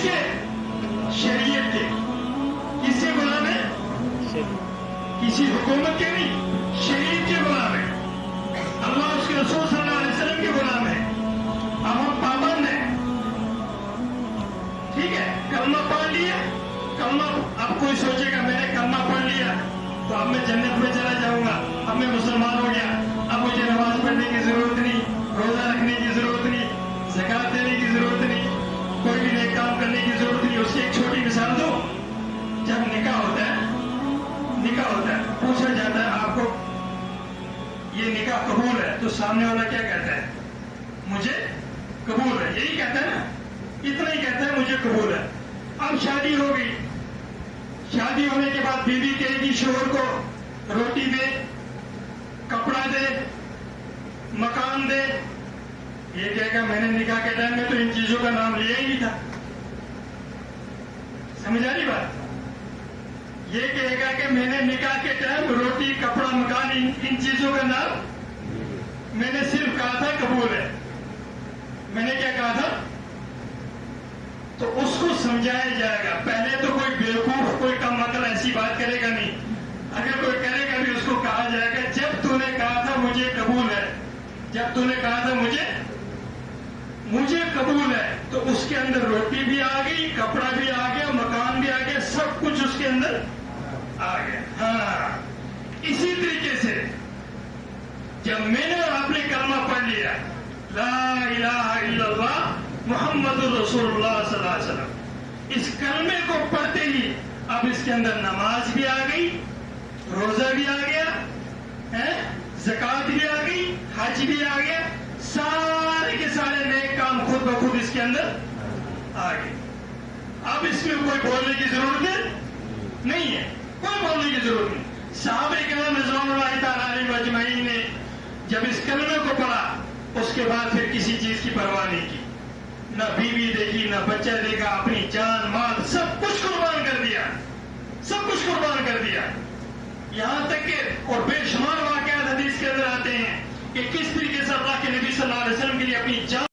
کے؟ شریعت کے. کس کے غلام ہے؟ کسی حکومت کے نہیں، شریعت کے غلام ہے. اللہ اس کے رسول صلی اللہ علیہ وسلم کے غلام ہے. اب ہم پابند ہیں. ٹھیک ہے، کلمہ پڑھ لیا. کلمہ، اب کوئی سوچے گا میں نے کلمہ پڑھ لیا تو اب میں جنت میں چلا جاؤں گا، اب میں مسلمان ہو گیا، اب مجھے نماز پڑھنے کی ضرورت نہیں، روزہ رکھنے کی ضرورت نہیں، زکات دینے کی ضرورت نہیں، کوئی بھی نیک کام کرنے کی ضرورت نہیں. اس کی ایک چھوٹی مثال دو. جب نکاح ہوتا ہے پوچھا جاتا ہے آپ کو یہ نکاح قبول ہے، تو سامنے والا کیا کہتا ہے؟ مجھے قبول ہے. یہی کہتا ہے نا، اتنا ہی کہتا ہے مجھے قبول ہے. اب شادی ہو گئی. شادی ہونے کے بعد بیوی کہے گی شوہر کو روٹی دے، کپڑا دے، مکان دے. یہ کہے گا میں نے نکاح کے ٹائم میں تو ان چیزوں کا نام لیا ہی نہیں تھا. سمجھ آ رہی بات؟ یہ کہے گا کہ میں نے نکاح کے ٹائم روٹی، کپڑا، مکان، ان چیزوں کا نام میں نے صرف کہا تھا قبول ہے. میں نے کیا کہا تھا؟ تو اس کو سمجھایا جائے گا. پہلے تو کوئی بیوقوف، کوئی کم عقل ایسی بات کرے گا نہیں. اگر کوئی کرے گا بھی اس کو کہا جائے گا جب تو نے کہا تھا مجھے قبول ہے، جب تو نے کہا تھا مجھے قبول ہے، تو اس کے اندر روٹی بھی آ گئی، کپڑا بھی آ گیا، مکان بھی آ گیا، سب کچھ اس کے اندر آ گیا. ہاں، اسی طریقے سے جب میں نے اور آپ نے کلمہ پڑھ لیا لا الہ الا اللہ محمد الرسول اللہ صلی اللہ علیہ وسلم، اس کلمے کو پڑھتے ہی اب اس کے اندر نماز بھی آ گئی، روزہ بھی آ گیا، زکات بھی آ گئی، حج بھی آ گیا. سارے کے سارے نیک کام خود بخود اس کے اندر آ گئے. اب اس میں کوئی بولنے کی ضرورت نہیں ہے، کوئی بولنے کی ضرورت نہیں. صحابہ کرام رضوان اللہ تعالیٰ علیہم اجمعین نے جب اس کلمے کو پڑھا اس کے بعد پھر کسی چیز کی پرواہ نہیں کی. نہ بیوی دیکھی، نہ بچہ دیکھا، اپنی جان مال سب کچھ قربان کر دیا، سب کچھ قربان کر دیا. یہاں تک کہ اور بے شمار واقعات حدیث کے اندر آتے ہیں کہ کس طریقے سے اللہ کے نبی صلی اللہ علیہ وسلم کے لیے اپنی جان